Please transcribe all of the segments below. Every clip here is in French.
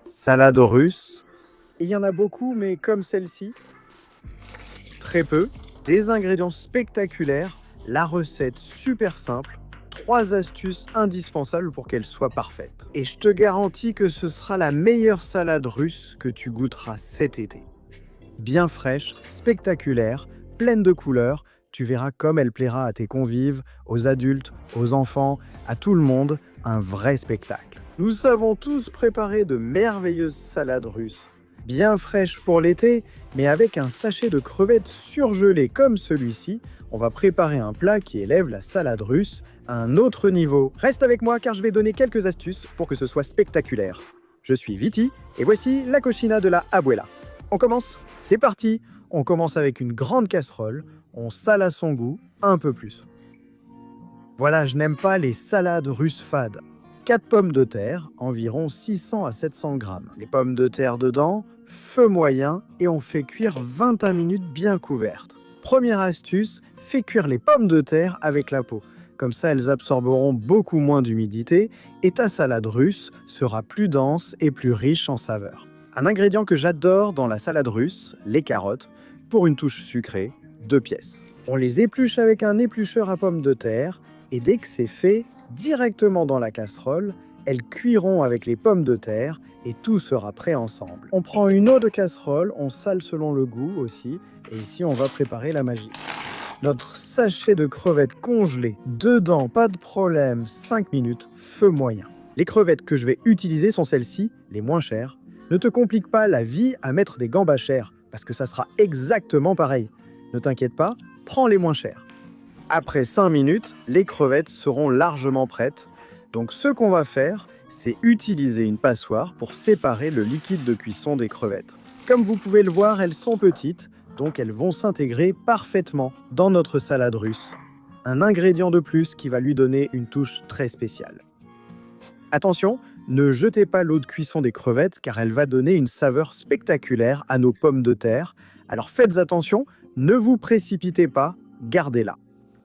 Salade russe. Il y en a beaucoup, mais comme celle-ci, très peu. Des ingrédients spectaculaires, la recette super simple, 3 astuces indispensables pour qu'elle soit parfaite. Et je te garantis que ce sera la meilleure salade russe que tu goûteras cet été. Bien fraîche, spectaculaire, pleine de couleurs, tu verras comme elle plaira à tes convives, aux adultes, aux enfants, à tout le monde, un vrai spectacle. Nous savons tous préparer de merveilleuses salades russes. Bien fraîches pour l'été, mais avec un sachet de crevettes surgelées comme celui-ci, on va préparer un plat qui élève la salade russe à un autre niveau. Reste avec moi car je vais donner quelques astuces pour que ce soit spectaculaire. Je suis Viti et voici la cochina de la abuela. On commence? C'est parti! On commence avec une grande casserole, on sale à son goût, un peu plus. Voilà, je n'aime pas les salades russes fades. 4 pommes de terre, environ 600 à 700 grammes. Les pommes de terre dedans, feu moyen et on fait cuire 21 minutes bien couvertes. Première astuce, fais cuire les pommes de terre avec la peau. Comme ça, elles absorberont beaucoup moins d'humidité et ta salade russe sera plus dense et plus riche en saveurs. Un ingrédient que j'adore dans la salade russe, les carottes, pour une touche sucrée, 2 pièces. On les épluche avec un éplucheur à pommes de terre et dès que c'est fait, directement dans la casserole, elles cuiront avec les pommes de terre et tout sera prêt ensemble. On prend une eau de casserole, on sale selon le goût aussi, et ici on va préparer la magie. Notre sachet de crevettes congelées, dedans, pas de problème, 5 minutes, feu moyen. Les crevettes que je vais utiliser sont celles-ci, les moins chères. Ne te complique pas la vie à mettre des gambas chères, parce que ça sera exactement pareil. Ne t'inquiète pas, prends les moins chères. Après 5 minutes, les crevettes seront largement prêtes. Donc ce qu'on va faire, c'est utiliser une passoire pour séparer le liquide de cuisson des crevettes. Comme vous pouvez le voir, elles sont petites, donc elles vont s'intégrer parfaitement dans notre salade russe. Un ingrédient de plus qui va lui donner une touche très spéciale. Attention, ne jetez pas l'eau de cuisson des crevettes car elle va donner une saveur spectaculaire à nos pommes de terre. Alors faites attention, ne vous précipitez pas, gardez-la.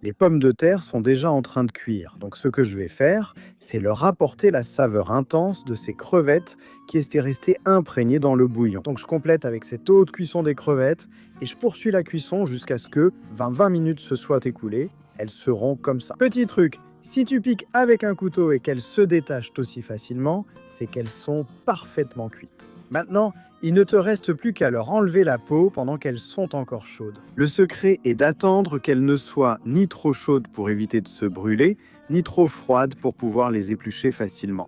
Les pommes de terre sont déjà en train de cuire, donc ce que je vais faire, c'est leur apporter la saveur intense de ces crevettes qui étaient restées imprégnées dans le bouillon. Donc je complète avec cette eau de cuisson des crevettes et je poursuis la cuisson jusqu'à ce que 20 minutes se soient écoulées. Elles seront comme ça. Petit truc, si tu piques avec un couteau et qu'elles se détachent aussi facilement, c'est qu'elles sont parfaitement cuites. Maintenant, il ne te reste plus qu'à leur enlever la peau pendant qu'elles sont encore chaudes. Le secret est d'attendre qu'elles ne soient ni trop chaudes pour éviter de se brûler, ni trop froides pour pouvoir les éplucher facilement.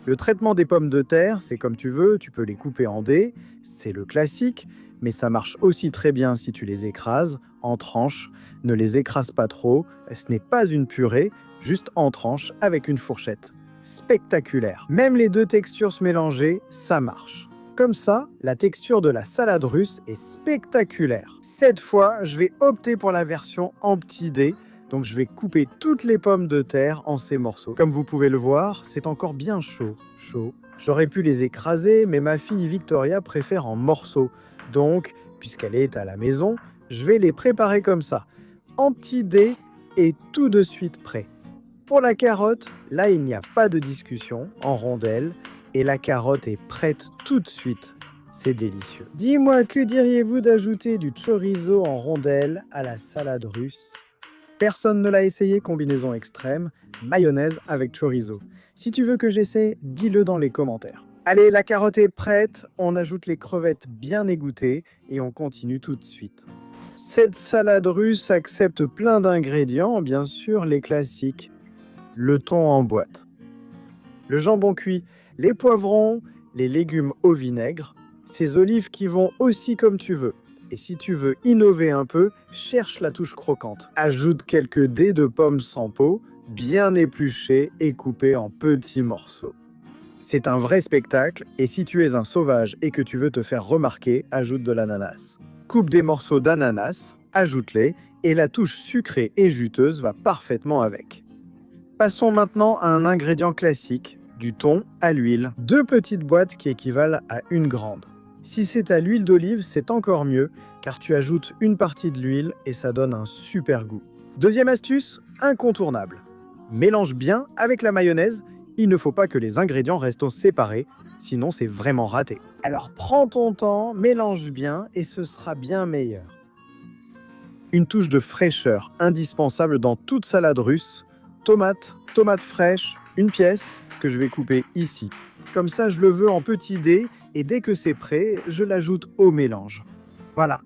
Le traitement des pommes de terre, c'est comme tu veux, tu peux les couper en dés, c'est le classique, mais ça marche aussi très bien si tu les écrases en tranches. Ne les écrase pas trop, ce n'est pas une purée, juste en tranches avec une fourchette. Spectaculaire. Même les deux textures se mélanger, ça marche. Comme ça, la texture de la salade russe est spectaculaire. Cette fois, je vais opter pour la version en petits dés, donc je vais couper toutes les pommes de terre en ces morceaux. Comme vous pouvez le voir, c'est encore bien chaud. J'aurais pu les écraser, mais ma fille Victoria préfère en morceaux. Donc, puisqu'elle est à la maison, je vais les préparer comme ça, en petits dés et tout de suite prêt. Pour la carotte, là il n'y a pas de discussion, en rondelles, et la carotte est prête tout de suite. C'est délicieux. Dis-moi, que diriez-vous d'ajouter du chorizo en rondelles à la salade russe? Personne ne l'a essayé, combinaison extrême, mayonnaise avec chorizo. Si tu veux que j'essaie, dis-le dans les commentaires. Allez, la carotte est prête, on ajoute les crevettes bien égouttées et on continue tout de suite. Cette salade russe accepte plein d'ingrédients, bien sûr les classiques. Le thon en boîte, le jambon cuit, les poivrons, les légumes au vinaigre, ces olives qui vont aussi comme tu veux. Et si tu veux innover un peu, cherche la touche croquante. Ajoute quelques dés de pommes sans peau, bien épluchées et coupées en petits morceaux. C'est un vrai spectacle et si tu es un sauvage et que tu veux te faire remarquer, ajoute de l'ananas. Coupe des morceaux d'ananas, ajoute-les et la touche sucrée et juteuse va parfaitement avec. Passons maintenant à un ingrédient classique, du thon à l'huile. 2 petites boîtes qui équivalent à une grande. Si c'est à l'huile d'olive, c'est encore mieux, car tu ajoutes une partie de l'huile et ça donne un super goût. Deuxième astuce, incontournable. Mélange bien avec la mayonnaise Il ne faut pas que les ingrédients restent séparés, sinon c'est vraiment raté. Alors prends ton temps, mélange bien et ce sera bien meilleur. Une touche de fraîcheur indispensable dans toute salade russe. Tomates fraîches, une pièce que je vais couper ici. Comme ça, je le veux en petits dés et dès que c'est prêt, je l'ajoute au mélange. Voilà.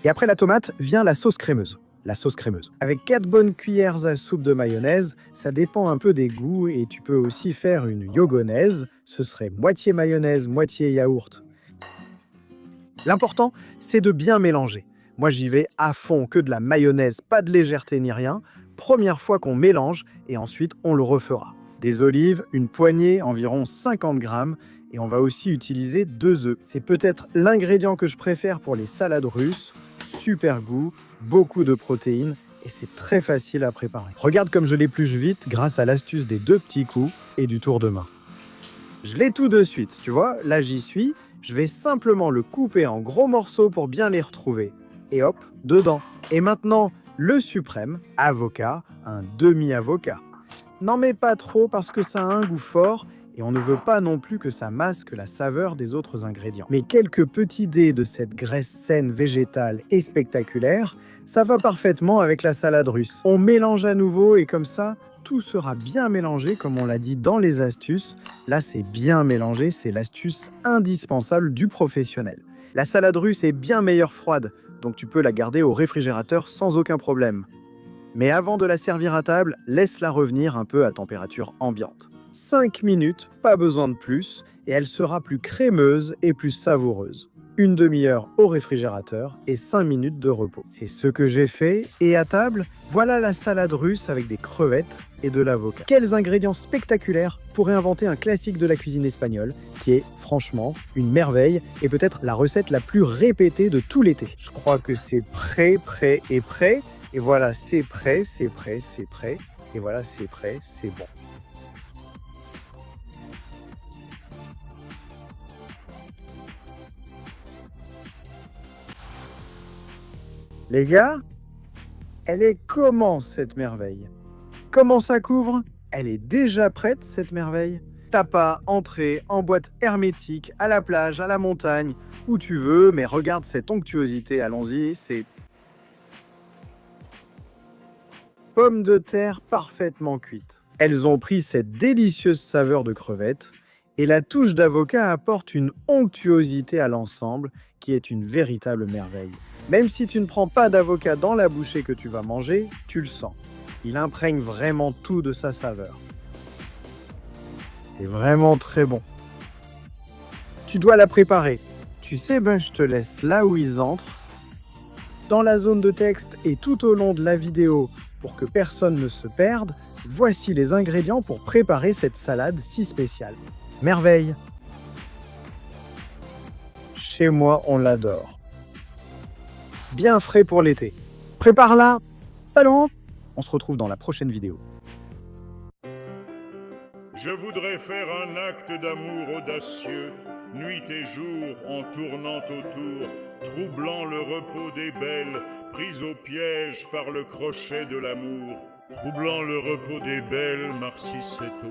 Et après la tomate vient la sauce crémeuse. La sauce crémeuse. Avec 4 bonnes cuillères à soupe de mayonnaise, ça dépend un peu des goûts et tu peux aussi faire une yogonaise. Ce serait moitié mayonnaise, moitié yaourt. L'important, c'est de bien mélanger. Moi, j'y vais à fond, que de la mayonnaise, pas de légèreté ni rien. Première fois qu'on mélange et ensuite on le refera. Des olives, une poignée, environ 50 grammes. Et on va aussi utiliser 2 œufs. C'est peut-être l'ingrédient que je préfère pour les salades russes. Super goût, beaucoup de protéines et c'est très facile à préparer. Regarde comme je l'épluche vite grâce à l'astuce des 2 petits coups et du tour de main. Je l'ai tout de suite, tu vois, là j'y suis. Je vais simplement le couper en gros morceaux pour bien les retrouver. Et hop, dedans. Et maintenant, le suprême, avocat, un demi-avocat. N'en mets pas trop parce que ça a un goût fort et on ne veut pas non plus que ça masque la saveur des autres ingrédients. Mais quelques petits dés de cette graisse saine, végétale et spectaculaire, ça va parfaitement avec la salade russe. On mélange à nouveau et comme ça, tout sera bien mélangé comme on l'a dit dans les astuces. Là, c'est bien mélangé, c'est l'astuce indispensable du professionnel. La salade russe est bien meilleure froide, donc tu peux la garder au réfrigérateur sans aucun problème. Mais avant de la servir à table, laisse-la revenir un peu à température ambiante. 5 minutes, pas besoin de plus, et elle sera plus crémeuse et plus savoureuse. Une demi-heure au réfrigérateur et 5 minutes de repos. C'est ce que j'ai fait, et à table, voilà la salade russe avec des crevettes et de l'avocat. Quels ingrédients spectaculaires pour réinventer un classique de la cuisine espagnole, qui est franchement une merveille, et peut-être la recette la plus répétée de tout l'été. Je crois que c'est prêt. Et voilà, c'est prêt. Et voilà, c'est prêt, c'est bon. Les gars, elle est comment cette merveille? Comment ça couvre? Elle est déjà prête cette merveille? T'as pas entrée en boîte hermétique, à la plage, à la montagne, où tu veux, mais regarde cette onctuosité, allons-y, c'est pommes de terre parfaitement cuites. Elles ont pris cette délicieuse saveur de crevettes et la touche d'avocat apporte une onctuosité à l'ensemble qui est une véritable merveille. Même si tu ne prends pas d'avocat dans la bouchée que tu vas manger, tu le sens. Il imprègne vraiment tout de sa saveur. C'est vraiment très bon. Tu dois la préparer. Tu sais, je te laisse là où ils entrent, dans la zone de texte et tout au long de la vidéo, pour que personne ne se perde, voici les ingrédients pour préparer cette salade si spéciale. Merveille! Chez moi, on l'adore. Bien frais pour l'été. Prépare-la! Salut! On se retrouve dans la prochaine vidéo. Je voudrais faire un acte d'amour audacieux, nuit et jour en tournant autour, troublant le repos des belles, prises au piège par le crochet de l'amour. Troublant le repos des belles, Marcy Seto.